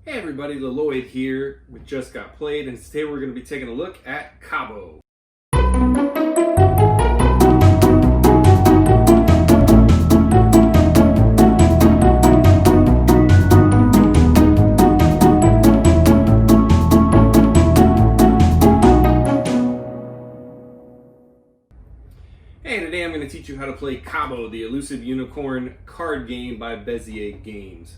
Hey everybody, L-lloyd here with Just Got Played, and today we're going to be taking a look at Cabo. Hey, today I'm going to teach you how to play Cabo, the elusive unicorn card game by Bezier Games.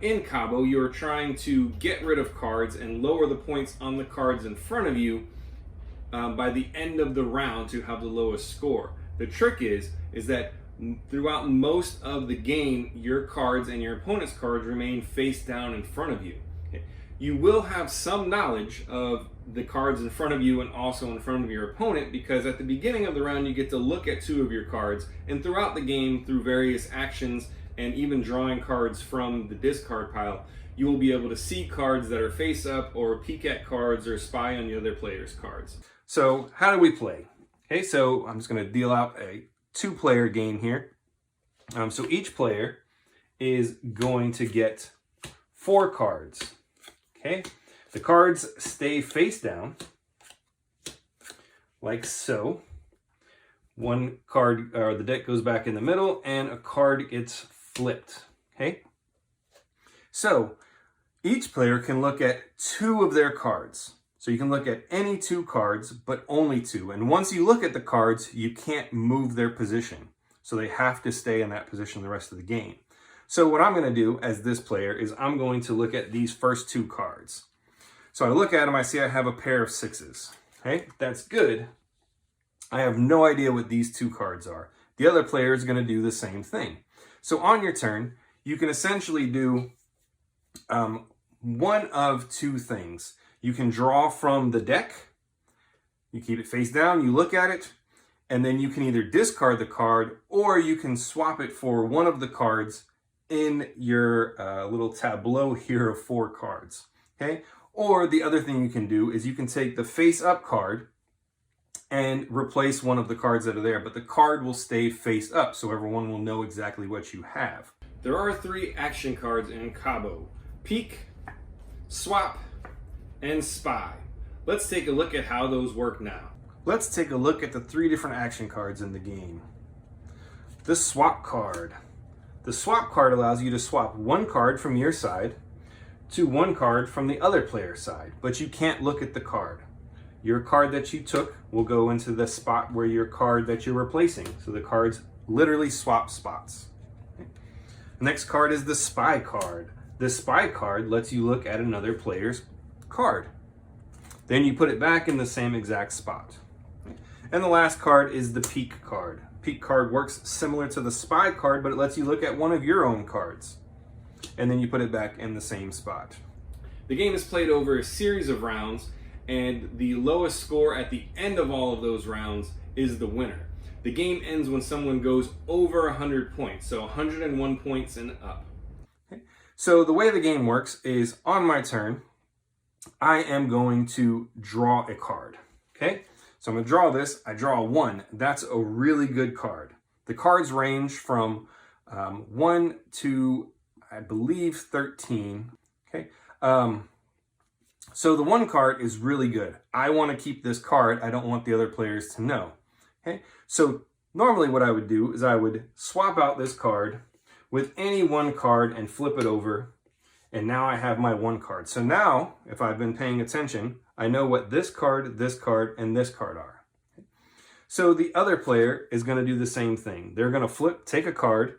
In Cabo, you're trying to get rid of cards and lower the points on the cards in front of you by the end of the round to have the lowest score. The trick is that throughout most of the game, your cards and your opponent's cards remain face down in front of you. Okay? You will have some knowledge of the cards in front of you and also in front of your opponent, because at the beginning of the round you get to look at two of your cards, and throughout the game, through various actions and even drawing cards from the discard pile, you will be able to see cards that are face up or peek at cards or spy on the other player's cards. So how do we play? Okay, so I'm just going to deal out a two-player game here. So each player is going to get 4 cards. Okay, the cards stay face down, like so. One card, or the deck goes back in the middle, and a card gets flipped. Okay, so each player can look at 2 of their cards. So you can look at any 2 cards, but only 2. And once you look at the cards, you can't move their position. So they have to stay in that position the rest of the game. So what I'm going to do as this player is I'm going to look at these first 2 cards. So I look at them, I see I have a pair of 6s. Okay, that's good. I have no idea what these 2 cards are. The other player is going to do the same thing. So on your turn, you can essentially do one of 2 things. You can draw from the deck, you keep it face down, you look at it, and then you can either discard the card or you can swap it for one of the cards in your little tableau here of 4 cards. Okay? Or the other thing you can do is you can take the face up card and replace one of the cards that are there, but the card will stay face up, so everyone will know exactly what you have. There are 3 action cards in Cabo: Peek, Swap, and Spy. Let's take a look at how those work now. Let's take a look at the 3 different action cards in the game. The Swap card. The Swap card allows you to swap 1 card from your side to 1 card from the other player's side, but you can't look at the card. Your card that you took will go into the spot where your card that you're replacing. So the cards literally swap spots. Okay. The next card is the Spy card. The Spy card lets you look at another player's card. Then you put it back in the same exact spot. Okay. And the last card is the Peek card. Peek card works similar to the Spy card, but it lets you look at one of your own cards. And then you put it back in the same spot. The game is played over a series of rounds, and the lowest score at the end of all of those rounds is the winner. The game ends when someone goes over 100 points, so 101 points and up. Okay. So the way the game works is, on my turn, I am going to draw a card. Okay, so I'm going to draw this. I draw a 1. That's a really good card. The cards range from 1 to, I believe, 13. Okay. So the 1 card is really good. I want to keep this card. I don't want the other players to know. Okay. So normally what I would do is I would swap out this card with any 1 card and flip it over. And now I have my 1 card. So now, if I've been paying attention, I know what this card, and this card are. Okay. So the other player is going to do the same thing. They're going to take a card.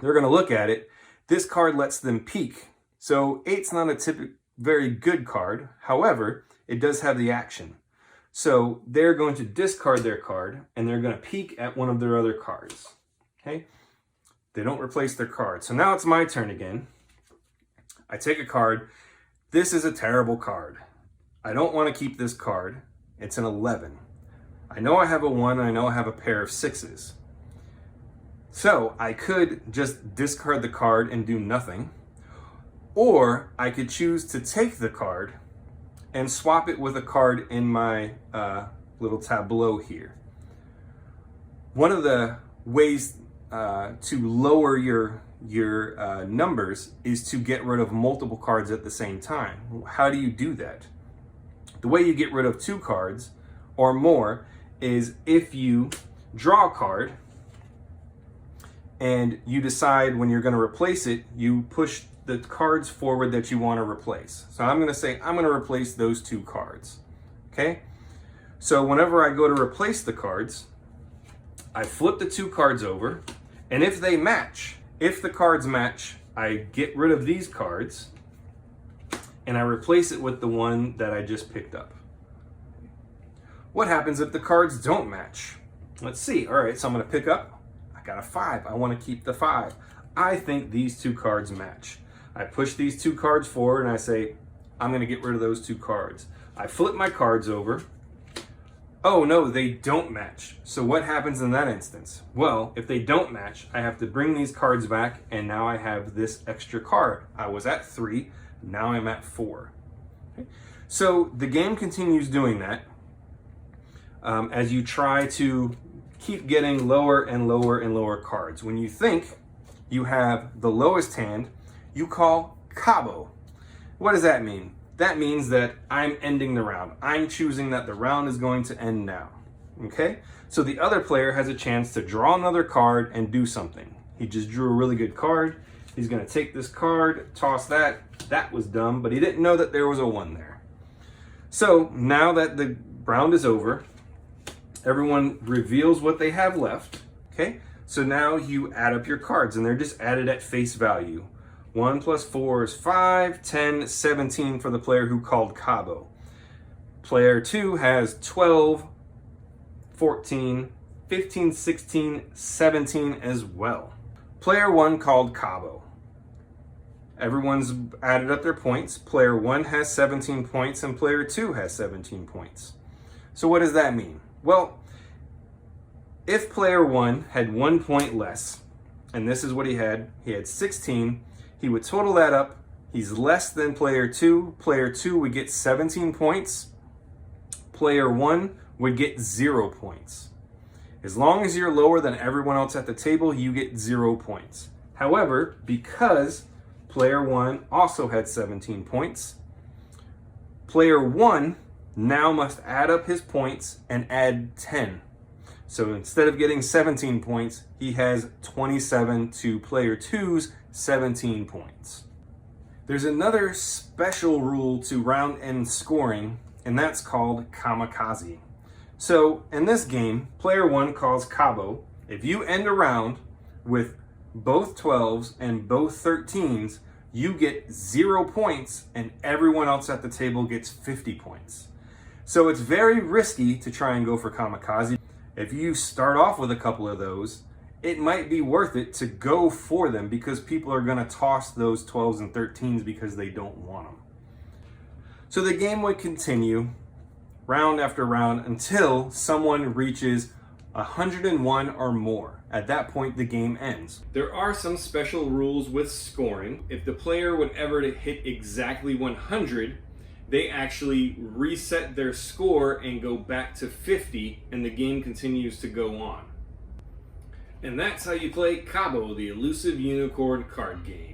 They're going to look at it. This card lets them peek. So 8's not a very good card. However, it does have the action. So they're going to discard their card and they're going to peek at one of their other cards. Okay? They don't replace their card. So now it's my turn again. I take a card. This is a terrible card. I don't want to keep this card. It's an 11. I know I have a 1. I know I have a pair of 6s. So I could just discard the card and do nothing. Or I could choose to take the card and swap it with a card in my little tableau here. One of the ways to lower your your numbers is to get rid of multiple cards at the same time. How do you do that? The way you get rid of 2 cards or more is if you draw a card and you decide when you're going to replace it, you push the cards forward that you want to replace. So I'm going to say I'm going to replace those 2 cards. Okay? So whenever I go to replace the cards, I flip the 2 cards over, and if they match, if the cards match, I get rid of these cards and I replace it with the one that I just picked up. What happens if the cards don't match? Let's see. All right, so I'm going to pick up. I got a 5. I want to keep the 5. I think these 2 cards match. I push these 2 cards forward and I say, I'm going to get rid of those 2 cards. I flip my cards over. Oh no, they don't match. So what happens in that instance? Well, if they don't match, I have to bring these cards back, and now I have this extra card. I was at 3, now I'm at 4. Okay. So the game continues doing that as you try to keep getting lower and lower and lower cards. When you think you have the lowest hand, you call Cabo. What does that mean? That means that I'm ending the round. I'm choosing that the round is going to end now. Okay? So the other player has a chance to draw another card and do something. He just drew a really good card. He's going to take this card, toss that. That was dumb, but he didn't know that there was a 1 there. So now that the round is over, everyone reveals what they have left. Okay? So now you add up your cards, and they're just added at face value. 1 plus 4 is 5, 10, 17 for the player who called Cabo. Player 2 has 12, 14, 15, 16, 17 as well. Player 1 called Cabo. Everyone's added up their points. Player 1 has 17 points and player 2 has 17 points. So what does that mean? Well, if player 1 had 1 point less, and this is what he had 16, he would total that up. He's less than player 2. Player 2 would get 17 points. Player 1 would get 0 points. As long as you're lower than everyone else at the table, you get 0 points. However, because player 1 also had 17 points, player 1 now must add up his points and add 10. So instead of getting 17 points, he has 27 to player 2's 17 points. There's another special rule to round end scoring, and that's called kamikaze. So in this game, player 1 calls Cabo. If you end a round with both 12s and both 13s, you get 0 points and everyone else at the table gets 50 points. So it's very risky to try and go for kamikaze. If you start off with a couple of those, it might be worth it to go for them because people are going to toss those 12s and 13s because they don't want them. So the game would continue round after round until someone reaches 101 or more. At that point, the game ends. There are some special rules with scoring. If the player would ever hit exactly 100, they actually reset their score and go back to 50, and the game continues to go on. And that's how you play Cabo, the elusive unicorn card game.